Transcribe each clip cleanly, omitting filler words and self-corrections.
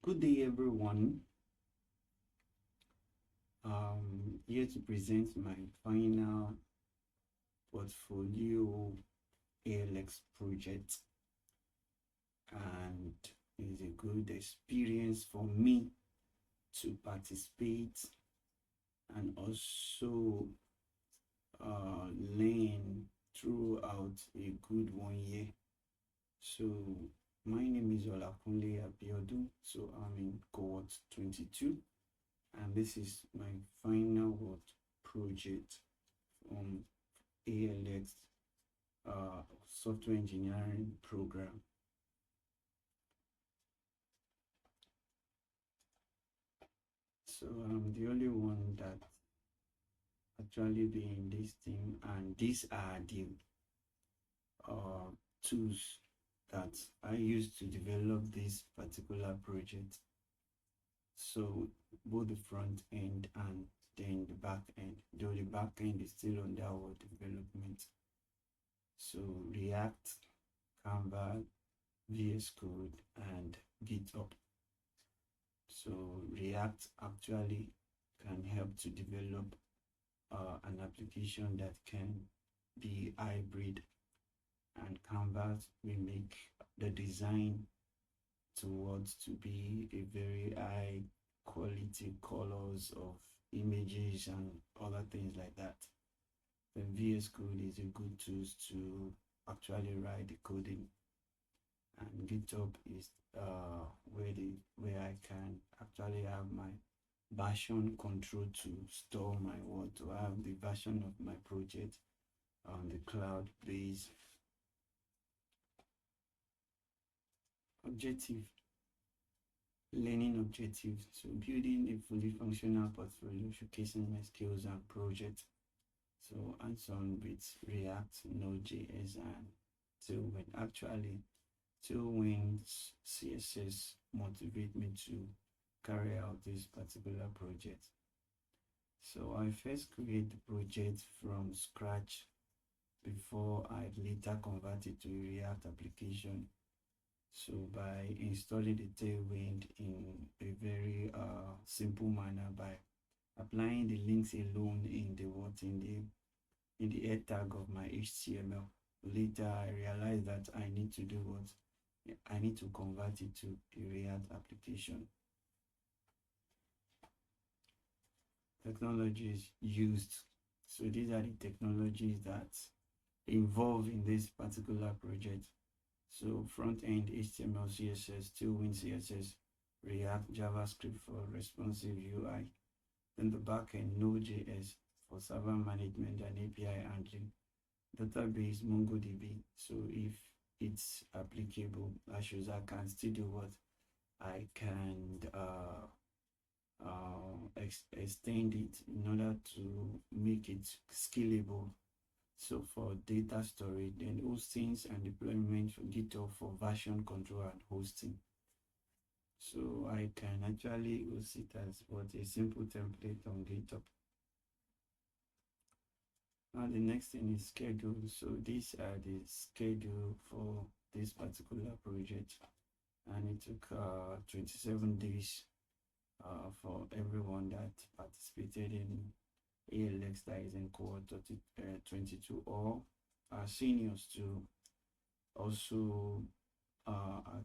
Good day, everyone. Here to present my final portfolio ALX project, and it's a good experience for me to participate and also learn throughout a good 1 year. So my name is Olakunle Abiodun. So I'm in cohort 22, and this is my final project from ALX software engineering program. So I'm the only one that actually be in this team, and these are the tools that I used to develop this particular project. So both the front end and then the back end, though the back end is still under our development. So React, Canva, VS Code, and GitHub. So React actually can help to develop an application that can be hybrid, and Canvas will make the design towards to be a very high quality colors of images and other things like that. The VS Code is a good tool to actually write the coding, and GitHub is where I can actually have my version control to store my work, to have the version of my project on the cloud base. Objective, learning objectives. So building a fully functional portfolio showcasing my skills and project. So hands-on with React, Node.js, and Tailwind. Actually, Tailwind's CSS motivate me to carry out this particular project. So I first create the project from scratch before I later convert it to a React application. So by installing the Tailwind in a very simple manner, by applying the links alone in the head tag of my HTML. Later I realized that I need to do what? I need to convert it to a React application. Technologies used. So these are the technologies that involved in this particular project. So front-end HTML, CSS, TailwindCSS, React, JavaScript for responsive UI. Then the backend, Node.js for server management and API handling. Database, MongoDB. So if it's applicable, that shows I can still do what? I can extend it in order to make it scalable. So for data storage, then hostings and deployment for GitHub for version control and hosting. So I can actually use it as what a simple template on GitHub. Now the next thing is schedule. So these are the schedule for this particular project, and it took 27 days for everyone that participated in ALX, that is in cohort 22, or seniors to also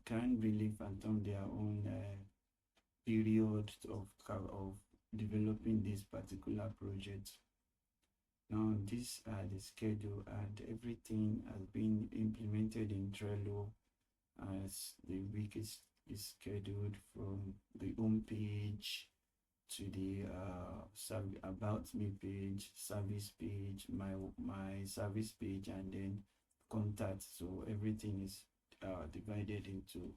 can really phantom their own period of developing this particular project. Now these are the schedule, and everything has been implemented in Trello as the week is scheduled from the home page to the about me page, service page, my service page, and then contact. So everything is divided into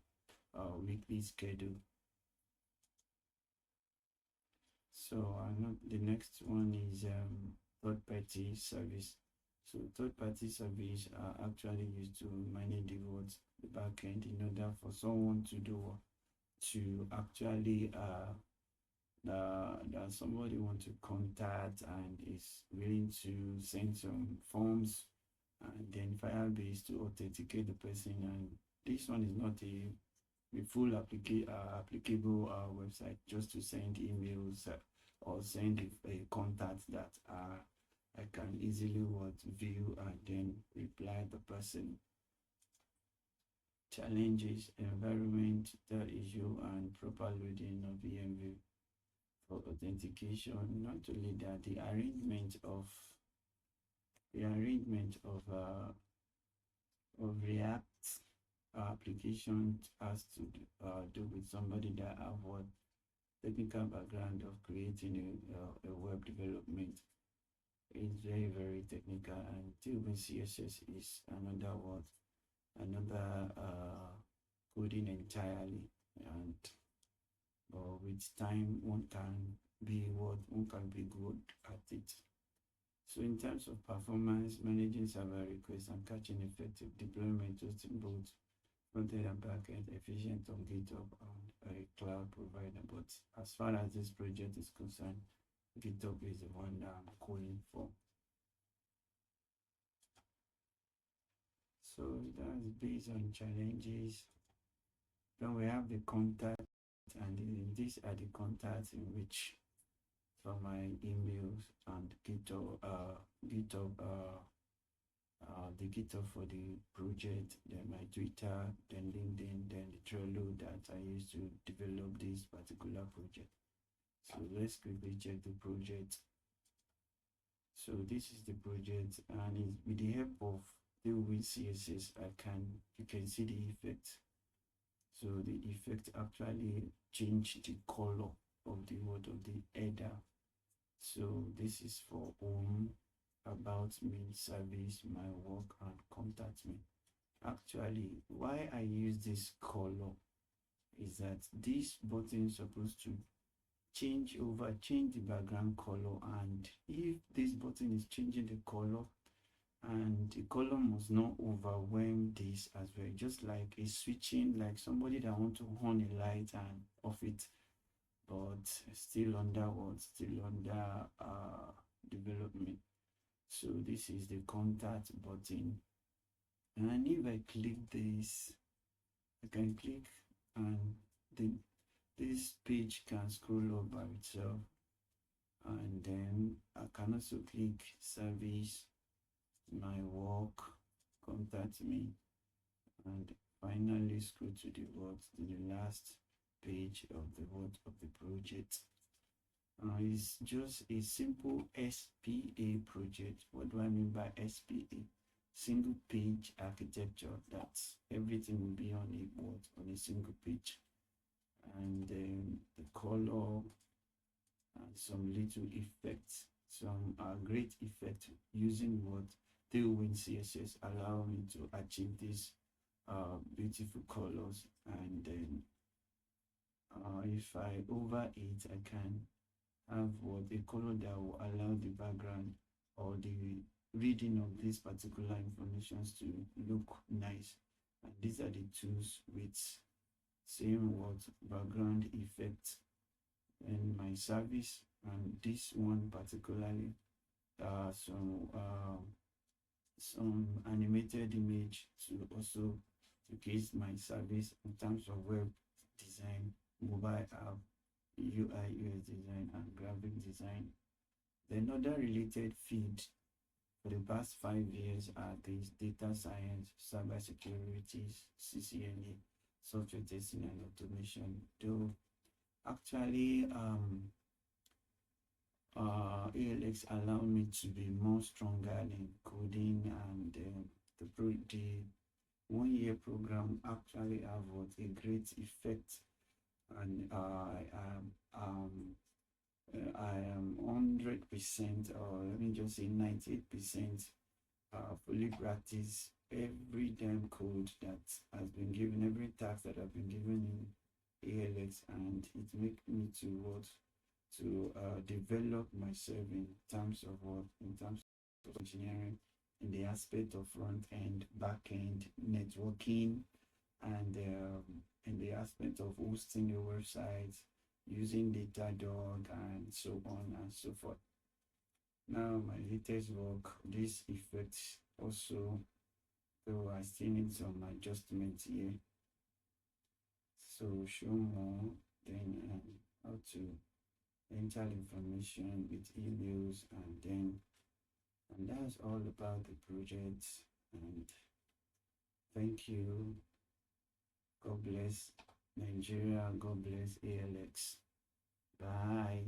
weekly schedule. So the next one is third-party service. So third-party service are actually used to manage the backend in order for someone to do to actually that somebody want to contact and is willing to send some forms and then Firebase to authenticate the person. And this one is not a the full applicable website, just to send emails or send a contact that I can easily view and then reply the person. Challenges: environment issue and proper loading of env for authentication. Not only that, the arrangement of React application has to do with somebody that have what technical background of creating a web development. It's very, very technical, and TailwindCSS is another coding entirely, and with time one can be good at it. So in terms of performance, managing server requests and catching effective deployment hosting both frontend and backend efficient on GitHub and a cloud provider. But as far as this project is concerned, GitHub is the one that I'm calling for. So that's based on challenges. Then we have the contact, and these are the contacts in which from my emails and GitHub, the GitHub for the project, then my Twitter, then LinkedIn, then the Trello that I used to develop this particular project. So let's quickly check the project. So this is the project, and it's with the help of TailwindCSS, you can see the effect. So the effect actually changed the color of the header. So this is for home, about me, service, my work, and contact me. Actually, why I use this color is that this button is supposed to change the background color, and if this button is changing the color, and the color must not overwhelm this as well, just like a switching, like somebody that want to on a light and off it, but still under development. So this is the contact button, and if I click this, I can click and this page can scroll up by itself, and then I can also click service, my work, contact me, and finally scroll to the last page of the project. It's just a simple SPA project. What do I mean by SPA? Single page architecture, that everything will be on a single page, and then the color and some little effects, some great effect using what TailwindCSS allow me to achieve these beautiful colors. And then if I over it, I can have a color that will allow the background or the reading of these particular informations to look nice. And these are the tools with same background effect in my service, and this one particularly some animated image to also showcase my service in terms of web design, mobile app, UI UX design, and graphic design. Then other related fields for the past 5 years are these: data science, cybersecurity, CCNA, software testing and automation. Though actually ALX allow me to be more stronger in coding, and the 1 year program actually have a great effect, and I am 100%, or let me just say 98% fully practice every damn code that has been given, every task that I've been given in ALX, and it makes me to develop myself in terms of engineering, in the aspect of front end, back end, networking, and in the aspect of hosting your website, using Datadog, and so on and so forth. Now my latest work, this effect also, though I still need some adjustments here. So show more, then how to enter information with emails, and that's all about the project. And thank you. God bless Nigeria. God bless ALX. Bye.